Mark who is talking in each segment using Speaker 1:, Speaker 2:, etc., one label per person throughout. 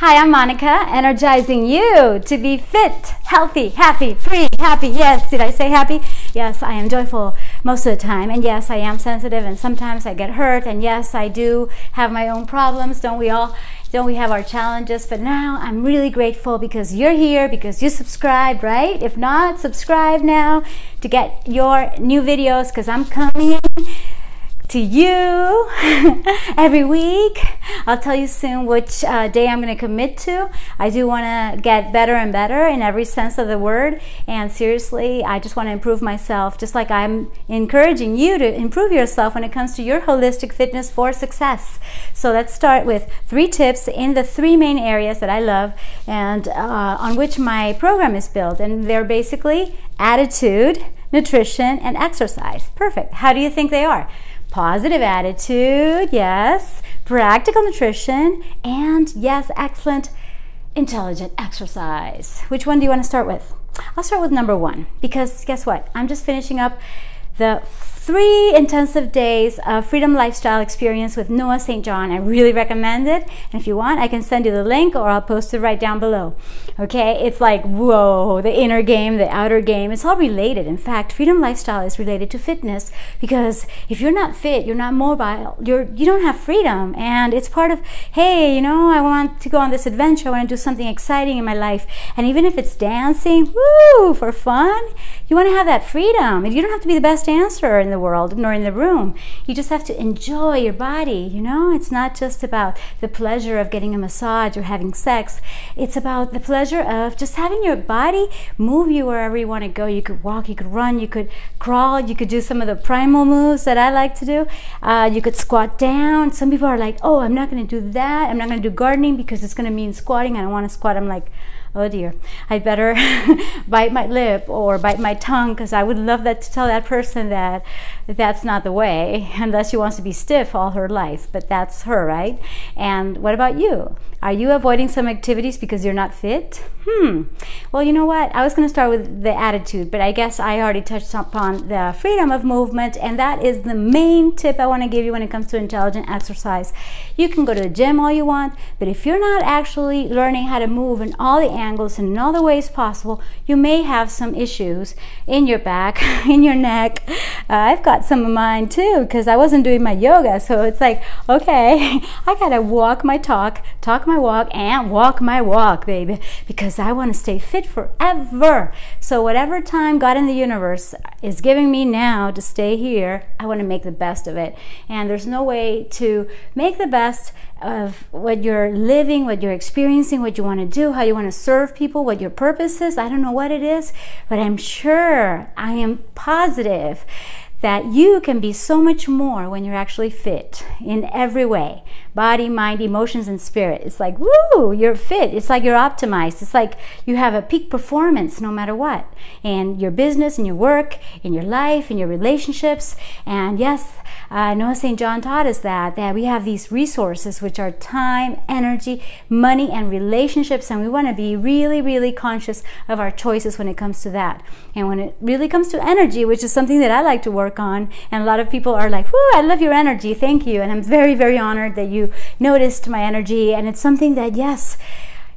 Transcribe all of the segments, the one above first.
Speaker 1: Hi, I'm Monica, energizing you to be fit, healthy, happy, free, happy. Yes, did I say happy? Yes, I am joyful most of the time. And yes, I am sensitive and sometimes I get hurt. And yes, I do have my own problems. Don't we all? Don't we have our challenges? But now I'm really grateful because you're here, because you subscribed, right? If not, subscribe now to get your new videos because I'm coming to you every week. I'll tell you soon which day I'm going to commit to. I do want to get better and better in every sense of the word, and seriously, I just want to improve myself, just like I'm encouraging you to improve yourself when it comes to your holistic fitness for success. So let's start with 3 tips in the 3 main areas that I love and on which my program is built, and they're basically attitude, nutrition, and exercise. Perfect. How do you think they are? Positive attitude, yes. Practical nutrition, and yes, excellent, intelligent exercise. Which one do you want to start with? I'll start with number 1 because guess what? I'm just finishing up the 3 intensive days of Freedom Lifestyle experience with Noah St. John. I really recommend it. And if you want, I can send you the link or I'll post it right down below. Okay, it's like, whoa, the inner game, the outer game, it's all related. In fact, Freedom Lifestyle is related to fitness because if you're not fit, you're not mobile, you don't have freedom. And it's part of, hey, I want to go on this adventure. I want to do something exciting in my life. And even if it's dancing, woo, for fun, you want to have that freedom. And you don't have to be the best dancer in the world nor in the room. You just have to enjoy your body. It's not just about the pleasure of getting a massage or having sex. It's about the pleasure of just having your body move you wherever you want to go. You could walk, you could run, you could crawl, you could do some of the primal moves that I like to do. You could squat down. Some people are like, oh, I'm not going to do that. I'm not going to do gardening because it's going to mean squatting. I don't want to squat. I'm like, oh dear, I'd better bite my lip or bite my tongue because I would love that to tell that person that that's not the way, unless she wants to be stiff all her life, but that's her, right? And what about you? Are you avoiding some activities because you're not fit? Well, you know what? I was going to start with the attitude, but I guess I already touched upon the freedom of movement, and that is the main tip I want to give you when it comes to intelligent exercise. You can go to the gym all you want, but if you're not actually learning how to move in all the angles and in all the ways possible, you may have some issues in your back, in your neck. I've got some of mine too because I wasn't doing my yoga, so it's like, okay, I gotta walk my talk my walk, and walk my walk, baby, because I want to stay fit forever. So whatever time God in the universe is giving me now to stay here, I want to make the best of it. And there's no way to make the best of what you're living, what you're experiencing, what you want to do, how you want to serve people, what your purpose is. I don't know what it is, but I'm sure, I am positive that you can be so much more when you're actually fit in every way. Body, mind, emotions, and spirit. It's like, woo, you're fit. It's like you're optimized. It's like you have a peak performance no matter what. In your business, in your work, in your life, in your relationships. And yes, Noah St. John taught us that we have these resources which are time, energy, money, and relationships, and we want to be really, really conscious of our choices when it comes to that. And when it really comes to energy, which is something that I like to work on, and a lot of people are like, whoo, I love your energy, thank you. And I'm very, very honored that you noticed my energy, and it's something that, yes,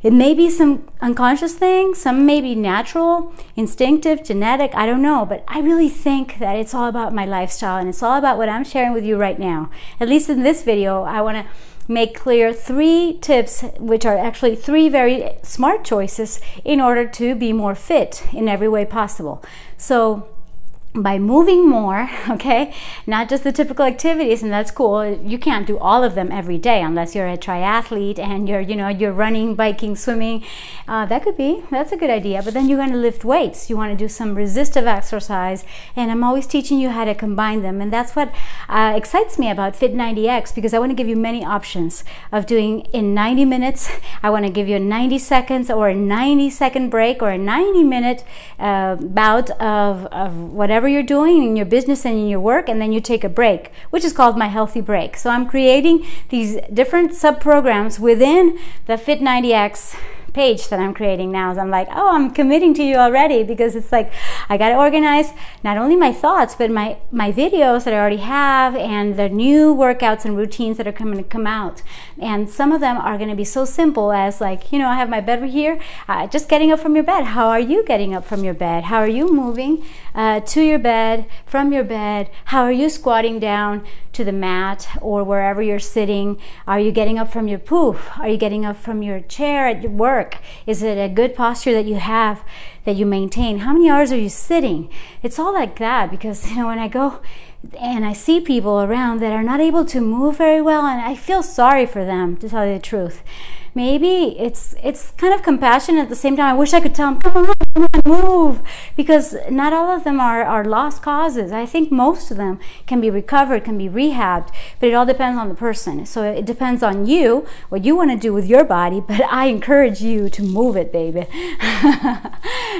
Speaker 1: it may be some unconscious thing, some may be natural, instinctive, genetic, I don't know, but I really think that it's all about my lifestyle, and it's all about what I'm sharing with you right now. At least in this video, I want to make clear 3 tips, which are actually 3 very smart choices in order to be more fit in every way possible. So by moving more, okay, not just the typical activities, and that's cool. You can't do all of them every day unless you're a triathlete and you're running, biking, swimming. That's a good idea. But then you're going to lift weights. You want to do some resistive exercise, and I'm always teaching you how to combine them. And that's what excites me about Fit 90X, because I want to give you many options of doing in 90 minutes. I want to give you a 90 seconds or a 90-second break or a 90-minute bout of whatever you're doing in your business and in your work, and then you take a break, which is called my healthy break. So I'm creating these different sub-programs within the Fit 90X page that I'm creating now. So I'm like, oh, I'm committing to you already, because it's like I got to organize not only my thoughts, but my videos that I already have, and the new workouts and routines that are going to come out. And some of them are going to be so simple as like, you know, I have my bed here, just getting up from your bed. How are you getting up from your bed? How are you moving to your bed, from your bed? How are you squatting down to the mat or wherever you're sitting? Are you getting up from your poof? Are you getting up from your chair at your work? Is it a good posture that you have, that you maintain? How many hours are you sitting? It's all like that, because, you know, when I go and I see people around that are not able to move very well, and I feel sorry for them, to tell you the truth. Maybe it's kind of compassion. At the same time, I wish I could tell them, come on, move, because not all of them are lost causes. I think most of them can be recovered, can be rehabbed, but it all depends on the person. So it depends on you, what you want to do with your body, but I encourage you to move it, baby.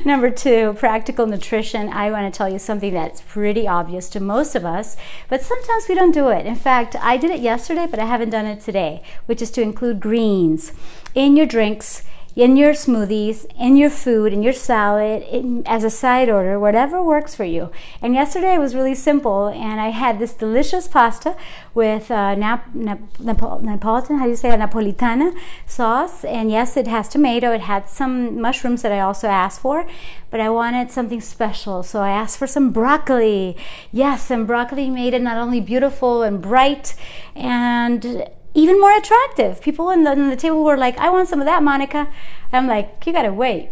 Speaker 1: Number 2, practical nutrition. I want to tell you something that's pretty obvious to most of us, but sometimes we don't do it. In fact, I did it yesterday, but I haven't done it today, which is to include greens in your drinks, in your smoothies, in your food, in your salad, as a side order, whatever works for you. And yesterday it was really simple, and I had this delicious pasta with Napolitan, how do you say it, Napolitana sauce. And yes, it has tomato. It had some mushrooms that I also asked for, but I wanted something special, so I asked for some broccoli. Yes, and broccoli made it not only beautiful and bright and even more attractive. People on the table were like, I want some of that, Monica. I'm like, you gotta wait.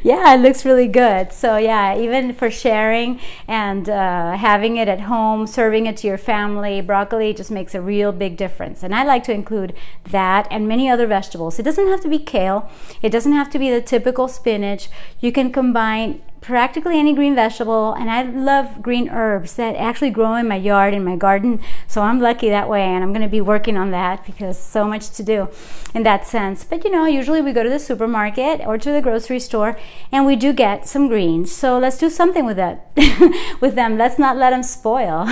Speaker 1: Yeah, it looks really good. So yeah, even for sharing and having it at home, serving it to your family, broccoli just makes a real big difference. And I like to include that and many other vegetables. It doesn't have to be kale. It doesn't have to be the typical spinach. You can combine practically any green vegetable, and I love green herbs that actually grow in my yard, in my garden, so I'm lucky that way, and I'm going to be working on that because so much to do in that sense. But you know, usually we go to the supermarket or to the grocery store and we do get some greens, so let's do something with that with them. Let's not let them spoil.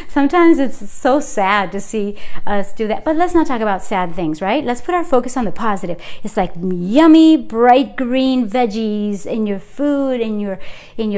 Speaker 1: Sometimes it's so sad to see us do that, but let's not talk about sad things, right? Let's put our focus on the positive. It's like yummy bright green veggies in your food, in your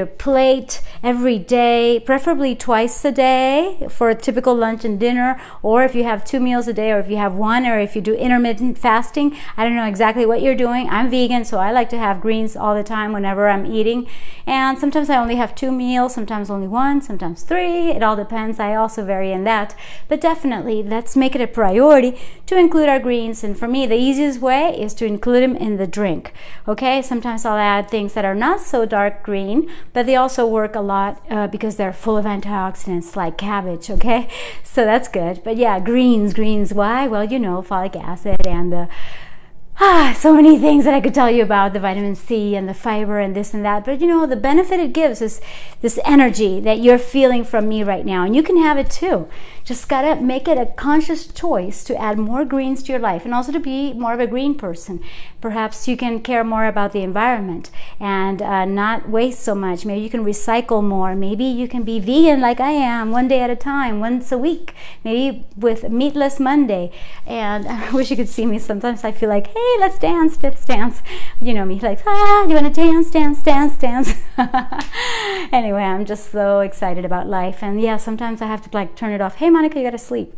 Speaker 1: plate every day, preferably twice a day for a typical lunch and dinner, or if you have 2 meals a day, or if you have one, or if you do intermittent fasting. I don't know exactly what you're doing. I'm vegan, so I like to have greens all the time whenever I'm eating, and sometimes I only have 2 meals, sometimes only 1, sometimes 3. It all depends. I also vary in that, but definitely let's make it a priority to include our greens. And for me, the easiest way is to include them in the drink. Okay, sometimes I'll add things that are not so dark green, but they also work a lot because they're full of antioxidants, like cabbage. Okay, so that's good. But yeah, greens. Why? Well, you know, folic acid and so many things that I could tell you about, the vitamin C and the fiber and this and that. But you know, the benefit it gives is this energy that you're feeling from me right now, and you can have it too. Just gotta make it a conscious choice to add more greens to your life, and also to be more of a green person. Perhaps you can care more about the environment and not waste so much. Maybe you can recycle more. Maybe you can be vegan like I am, 1 day at a time, once a week, maybe with Meatless Monday. And I wish you could see me. Sometimes I feel like, hey, let's dance. You know me, like, you want to dance. Anyway, I'm just so excited about life. And yeah, sometimes I have to like turn it off. Hey, Monica, you gotta sleep.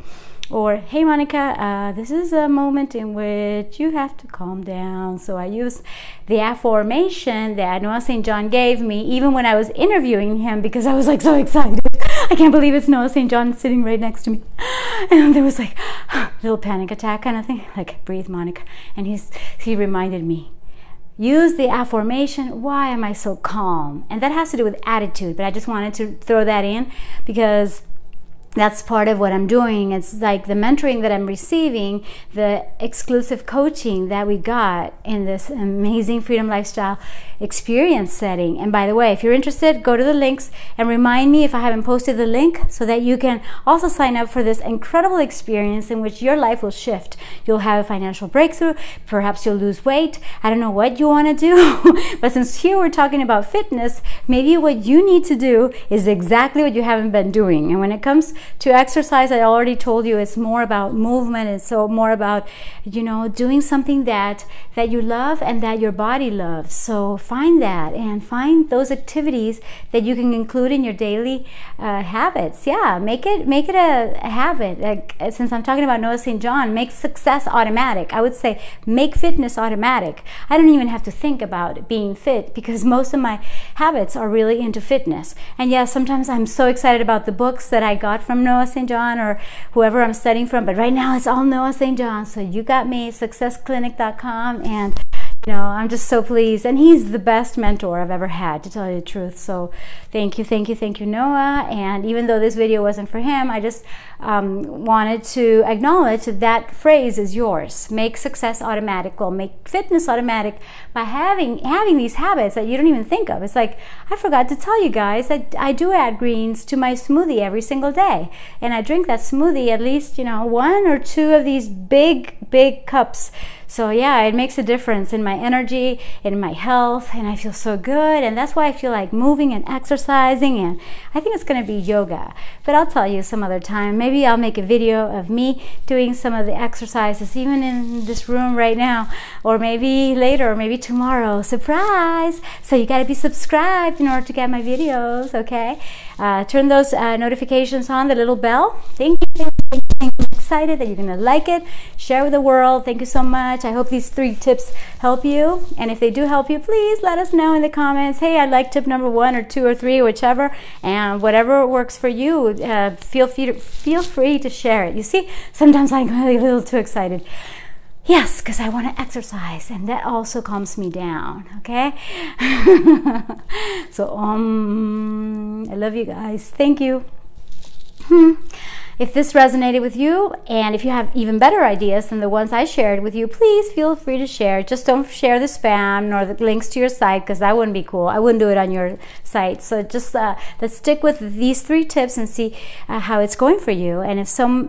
Speaker 1: Or, hey, Monica, this is a moment in which you have to calm down. So I use the affirmation that Noah St. John gave me even when I was interviewing him, because I was like so excited. I can't believe it's Noah St. John sitting right next to me. And there was like a little panic attack kind of thing. Like, breathe, Monica. And he reminded me, use the affirmation, why am I so calm? And that has to do with attitude, but I just wanted to throw that in because that's part of what I'm doing. It's like the mentoring that I'm receiving, the exclusive coaching that we got in this amazing Freedom Lifestyle experience setting. And by the way, if you're interested, go to the links and remind me if I haven't posted the link so that you can also sign up for this incredible experience in which your life will shift. You'll have a financial breakthrough. Perhaps you'll lose weight. I don't know what you want to do, but since here we're talking about fitness, maybe what you need to do is exactly what you haven't been doing. And when it comes to exercise, I already told you, it's more about movement. It's so more about, you know, doing something that you love and that your body loves. So find that and find those activities that you can include in your daily habits. Yeah, make it a habit. Like, since I'm talking about Noah St. John, make success automatic. I would say make fitness automatic. I don't even have to think about being fit because most of my habits are really into fitness. And yeah, sometimes I'm so excited about the books that I got from Noah St. John or whoever I'm studying from, but right now it's all Noah St. John. So you got me, successclinic.com, and you know, I'm just so pleased. And he's the best mentor I've ever had, to tell you the truth. So thank you, Noah. And even though this video wasn't for him, I just wanted to acknowledge that phrase is yours. Make success automatic. Well, make fitness automatic by having these habits that you don't even think of. It's like, I forgot to tell you guys that I do add greens to my smoothie every single day. And I drink that smoothie at least, you know, 1 or 2 of these big cups. So yeah, it makes a difference in my energy, in my health, and I feel so good. And that's why I feel like moving and exercising, and I think it's going to be yoga. But I'll tell you some other time. Maybe I'll make a video of me doing some of the exercises, even in this room right now, or maybe later, or maybe tomorrow. Surprise! So you got to be subscribed in order to get my videos, okay? Turn those notifications on, the little bell. Thank you. I'm excited that you're going to like it. Share with the world. Thank you so much. I hope these 3 tips help you. And if they do help you, please let us know in the comments. Hey, I like tip number 1 or 2 or 3, whichever. And whatever works for you, feel free to share it. You see, sometimes I'm really a little too excited. Yes, because I want to exercise, and that also calms me down, okay? So, I love you guys. Thank you. If this resonated with you, and if you have even better ideas than the ones I shared with you, please feel free to share. Just don't share the spam nor the links to your site, because that wouldn't be cool. I wouldn't do it on your site. So just let's stick with these 3 tips and see how it's going for you. And if some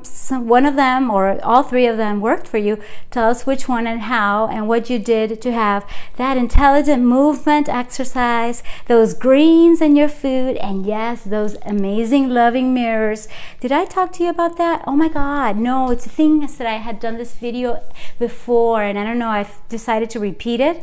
Speaker 1: one of them or all 3 of them worked for you, tell us which one and how, and what you did to have that intelligent movement exercise, those greens in your food, and yes, those amazing loving mirrors. Did I talk to you about that? Oh my God, no, it's a thing that I had done this video before, and I don't know, I've decided to repeat it.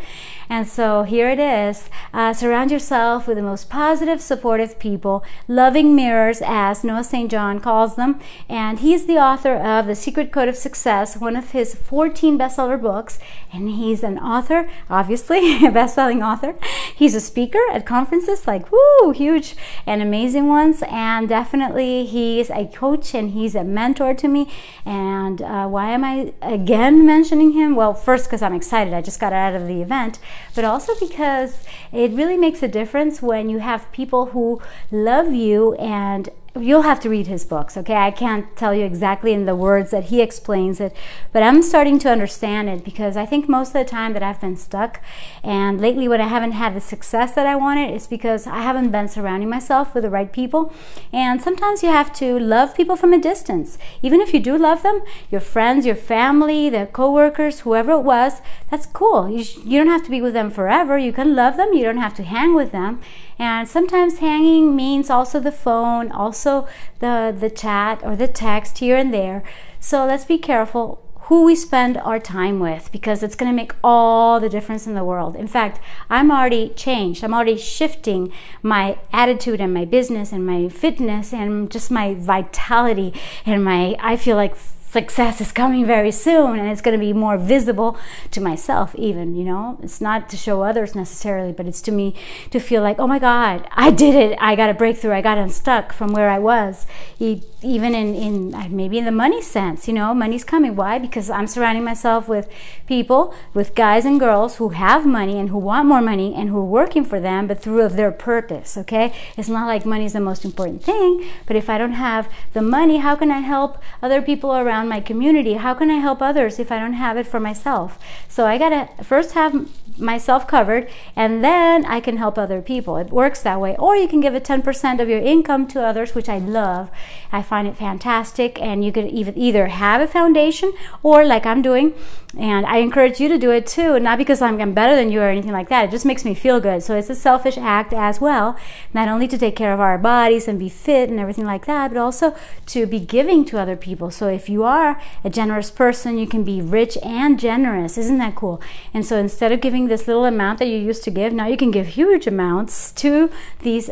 Speaker 1: And so here it is. Surround yourself with the most positive, supportive people, loving mirrors, as Noah St. John calls them. And he's the author of The Secret Code of Success, one of his 14 bestseller books. And he's an author, obviously, a best-selling author. He's a speaker at conferences, like, woo, huge and amazing ones. And definitely he's a coach and he's a mentor to me. And why am I again mentioning him? Well, first, because I'm excited. I just got out of the event. But also because it really makes a difference when you have people who love you, and you'll have to read his books, okay? I can't tell you exactly in the words that he explains it, but I'm starting to understand it, because I think most of the time that I've been stuck, and lately when I haven't had the success that I wanted, it's because I haven't been surrounding myself with the right people. And sometimes you have to love people from a distance. Even if you do love them, your friends, your family, their co-workers, whoever it was, that's cool. You don't have to be with them forever. You can love them. You don't have to hang with them. And sometimes hanging means also the phone, also the chat or the text here and there. So let's be careful who we spend our time with, because it's going to make all the difference in the world. In fact, I'm already changed. I'm already shifting my attitude and my business and my fitness and just my vitality and I feel like success is coming very soon, and it's going to be more visible to myself even, you know. It's not to show others necessarily, but it's to me to feel like, oh my God, I did it. I got a breakthrough. I got unstuck from where I was. Even in maybe in the money sense, you know, money's coming. Why? Because I'm surrounding myself with people, with guys and girls who have money and who want more money and who are working for them, but through their purpose, okay? It's not like money is the most important thing, but if I don't have the money, how can I help other people around around my community. How can I help others if I don't have it for myself? So I gotta first have myself covered, and then I can help other people. It works that way. Or you can give it 10% of your income to others, which I love. I find it fantastic. And you could either have a foundation, or like I'm doing, and I encourage you to do it too, not because I'm better than you or anything like that. It just makes me feel good. So it's a selfish act as well, not only to take care of our bodies and be fit and everything like that, but also to be giving to other people. So if you are a generous person, you can be rich and generous. Isn't that cool? And so instead of giving this little amount that you used to give, now you can give huge amounts to these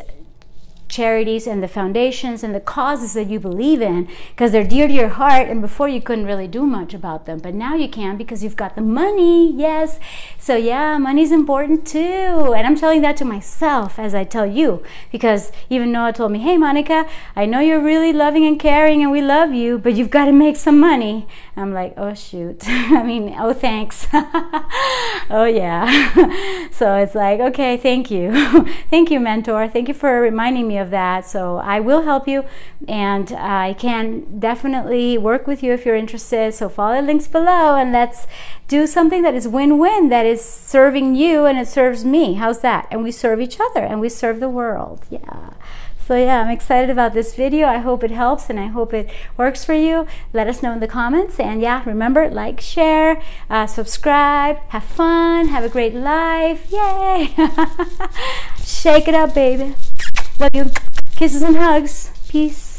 Speaker 1: charities and the foundations and the causes that you believe in, because they're dear to your heart, and before you couldn't really do much about them, but now you can because you've got the money. Yes. So yeah, money's important too, and I'm telling that to myself as I tell you, because even Noah told me, hey Monica, I know you're really loving and caring and we love you, but you've got to make some money. I'm like, oh shoot. I mean, oh thanks. Oh yeah. So it's like, okay, thank you. Thank you, mentor. Thank you for reminding me of that. So I will help you, and I can definitely work with you if you're interested. So follow the links below, and let's do something that is win-win, that is serving you and it serves me. How's that? And we serve each other and we serve the world. Yeah. So yeah, I'm excited about this video. I hope it helps and I hope it works for you. Let us know in the comments. And yeah, remember, like, share, subscribe, have fun, have a great life. Yay! Shake it up, baby. Love you. Kisses and hugs. Peace.